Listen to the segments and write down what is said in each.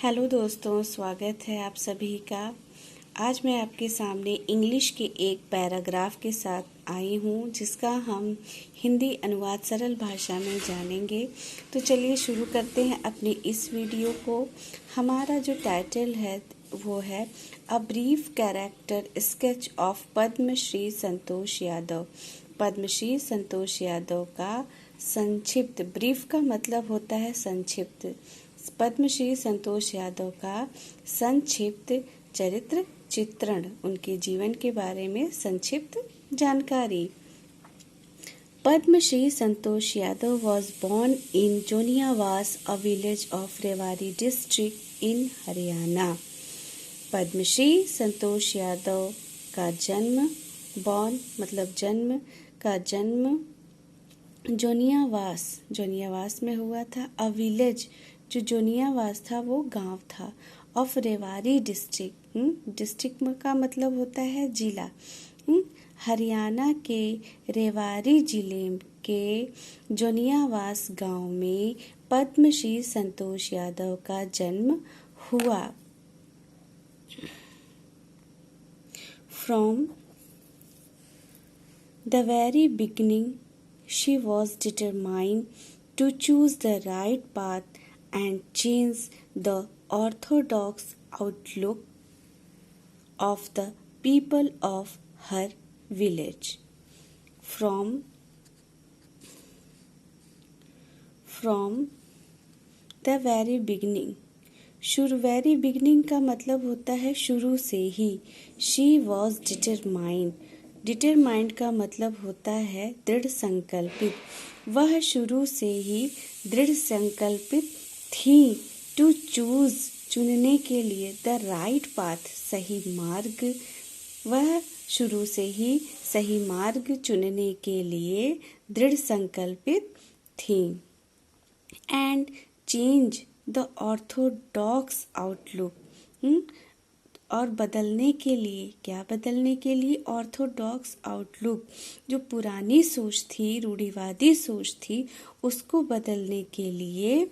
Hello दोस्तों, स्वागत है आप सभी का। आज मैं आपके सामने इंग्लिश के एक पैराग्राफ के साथ आई हूँ जिसका हम हिंदी अनुवाद सरल भाषा में जानेंगे। तो चलिए शुरू करते हैं अपनी इस वीडियो को। हमारा जो टाइटल है वो है a brief character sketch of Padmashri Santosh Yadav. Padmashri Santosh Yadav का संक्षिप्त, ब्रीफ का मतलब होता है संक्षिप्त, पद्मश्री संतोष यादव का संक्षिप्त चरित्र चित्रण, उनके जीवन के बारे में संक्षिप्त जानकारी। Padmashri Santosh Yadav was born in जोनियावास, a village of Rewari district in Haryana. Padmashri Santosh Yadav का जन्म, बॉर्न मतलब जन्म, का जन्म जोनियावास में हुआ था। अ विलेज, जो जोनियावास था वो गांव था। ऑफ रेवाड़ी डिस्ट्रिक्ट का मतलब होता है जिला। हरियाणा के रेवाड़ी जिले के जोनियावास गांव में पद्मश्री संतोष यादव का जन्म हुआ। From the very beginning she was determined to choose the right path and change the orthodox outlook of the people of her village. From the very beginning, very beginning का मतलब होता है शुरू से ही। She was डिटरमाइंड का मतलब होता है दृढ़ संकल्पित। वह शुरू से ही दृढ़ संकल्पित थी। टू चूज, चुनने के लिए। द राइट पाथ, सही मार्ग। वह शुरू से ही सही मार्ग चुनने के लिए दृढ़ संकल्पित थी। And change the Orthodox outlook, और बदलने के लिए, क्या बदलने के लिए? ऑर्थोडॉक्स आउटलुक, जो पुरानी सोच थी, रूढ़िवादी सोच थी, उसको बदलने के लिए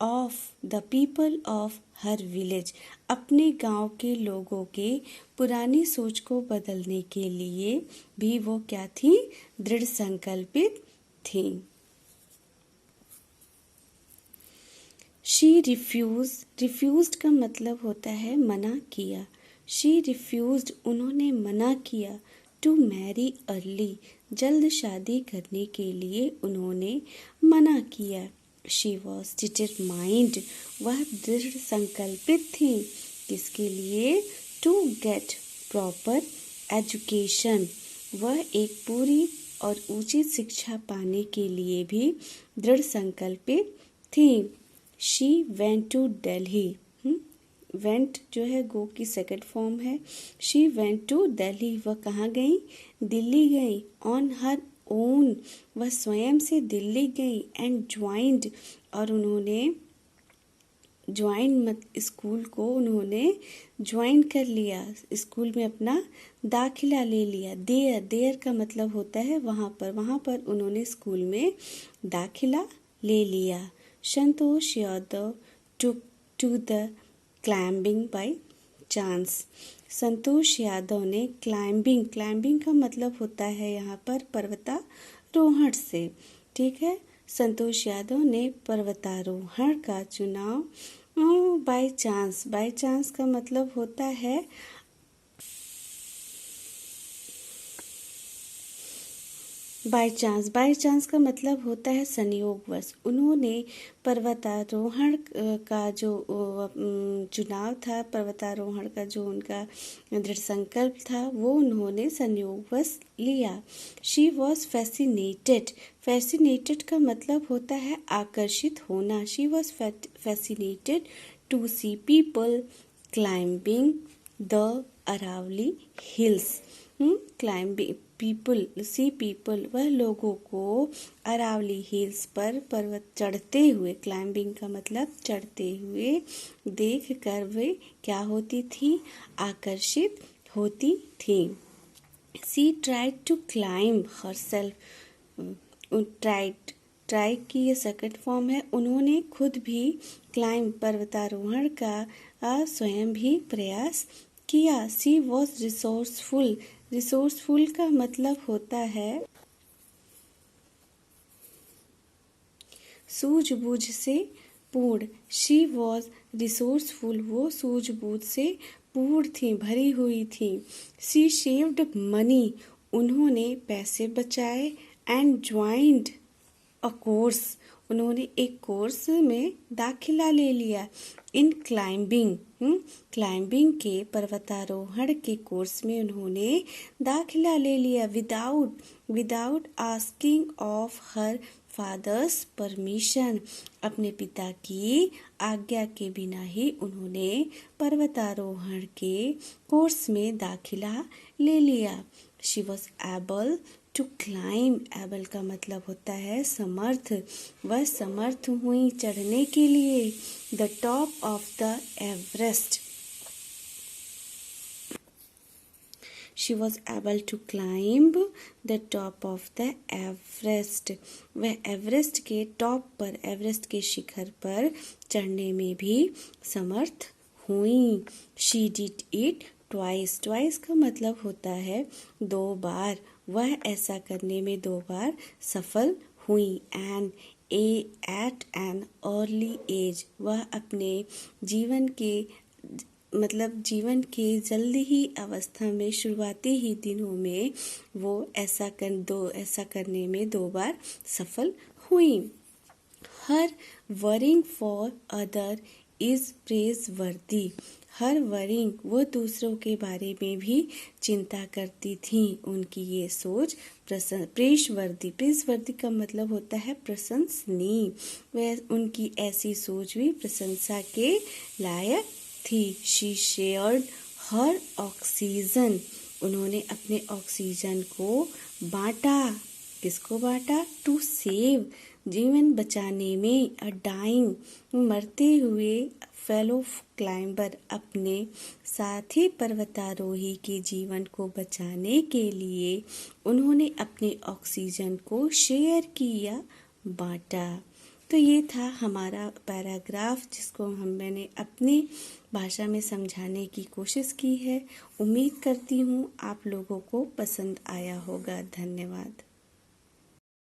of the people of her village, अपने गांव के लोगों के पुरानी सोच को बदलने के लिए भी वो क्या थी? दृढ़ संकल्पित थी। शी रिफ्यूज्ड का मतलब होता है मना किया। शी रिफ्यूज्ड, उन्होंने मना किया। टू मैरी अर्ली, जल्द शादी करने के लिए उन्होंने मना किया। शी वॉज डिटरमाइंड, वह दृढ़ संकल्पित थी। किसके लिए? टू गेट प्रॉपर एजुकेशन, वह एक पूरी और उचित शिक्षा पाने के लिए भी दृढ़ संकल्पित थी। She went to Delhi, went जो है गो की सेकंड फॉर्म है। शी वेंट टू दिल्ली, वह कहाँ गई? दिल्ली गई। ऑन हर ओन, वह स्वयं से दिल्ली गई। एंड ज्वाइंड, और उन्होंने स्कूल को उन्होंने ज्वाइन कर लिया, स्कूल में अपना दाखिला ले लिया। देयर का मतलब होता है वहाँ पर उन्होंने स्कूल में दाखिला ले लिया। Santosh Yadav to the climbing by chance, Santosh Yadav ने क्लाइंबिंग का मतलब होता है यहाँ पर पर्वतारोहण से। ठीक है, संतोष यादव ने पर्वतारोहण का चुनाव बाय चांस का मतलब होता है बाय चांस का मतलब होता है संयोगवश। उन्होंने पर्वतारोहण का जो चुनाव था, पर्वतारोहण का जो उनका दृढ़ संकल्प था, वो उन्होंने संयोगवश लिया। शी वॉज फैसिनेटेड का मतलब होता है आकर्षित होना। She was fascinated to see people climbing the Aravalli hills. Climbing people, वह लोगों को अरावली हिल्स पर पर्वत चढ़ते हुए, क्लाइंबिंग का मतलब चढ़ते हुए देख कर वे क्या होती थी? आकर्षित होती थी। She tried to climb herself, tried try की ये सेकंड फॉर्म है। उन्होंने खुद भी क्लाइंब पर्वतारोहण का स्वयं भी प्रयास किया। She was resourceful. रिसोर्सफुल का मतलब होता है सूझबूझ से पूर्ण। शी वॉज रिसोर्सफुल, वो सूझबूझ से पूर्ण थी, भरी हुई थी। शी सेव्ड मनी, उन्होंने पैसे बचाए। एंड ज्वाइंड अ कोर्स, उन्होंने एक कोर्स में दाखिला ले लिया। इन क्लाइंबिंग, क्लाइंबिंग के पर्वतारोहण के कोर्स में उन्होंने दाखिला ले लिया। Without asking of her father's permission, अपने पिता की आज्ञा के बिना ही उन्होंने पर्वतारोहण के कोर्स में दाखिला ले लिया। She was able to climb, able का मतलब होता है समर्थ। वह समर्थ हुई चढ़ने के लिए the top of the Everest. She was able to climb the top of the Everest. वह एवरेस्ट के टॉप पर, एवरेस्ट के शिखर पर चढ़ने में भी समर्थ हुई। She did it twice. Twice का मतलब होता है 2 बार। वह ऐसा करने में 2 बार सफल हुई। At an early age, वह अपने जीवन के जल्दी ही अवस्था में, शुरुआती ही दिनों में वो ऐसा करने में 2 बार सफल हुई। Her worrying for other is praiseworthy. Her worrying, वो दूसरों के बारे में भी चिंता करती थी। उनकी ये सोच प्रेषवर्दी, प्रेषवर्दी का मतलब होता है प्रशंसनीय। वह उनकी ऐसी सोच भी प्रशंसा के लायक थी। शी शेयर्ड हर ऑक्सीजन, उन्होंने अपने ऑक्सीजन को बांटा। किसको बांटा? टू सेव, जीवन बचाने में। अ डाइंग, मरते हुए फेलो क्लाइंबर, अपने साथी पर्वतारोही के जीवन को बचाने के लिए उन्होंने अपने ऑक्सीजन को शेयर किया, बांटा। तो ये था हमारा पैराग्राफ, जिसको मैंने अपनी भाषा में समझाने की कोशिश की है। उम्मीद करती हूँ आप लोगों को पसंद आया होगा। धन्यवाद।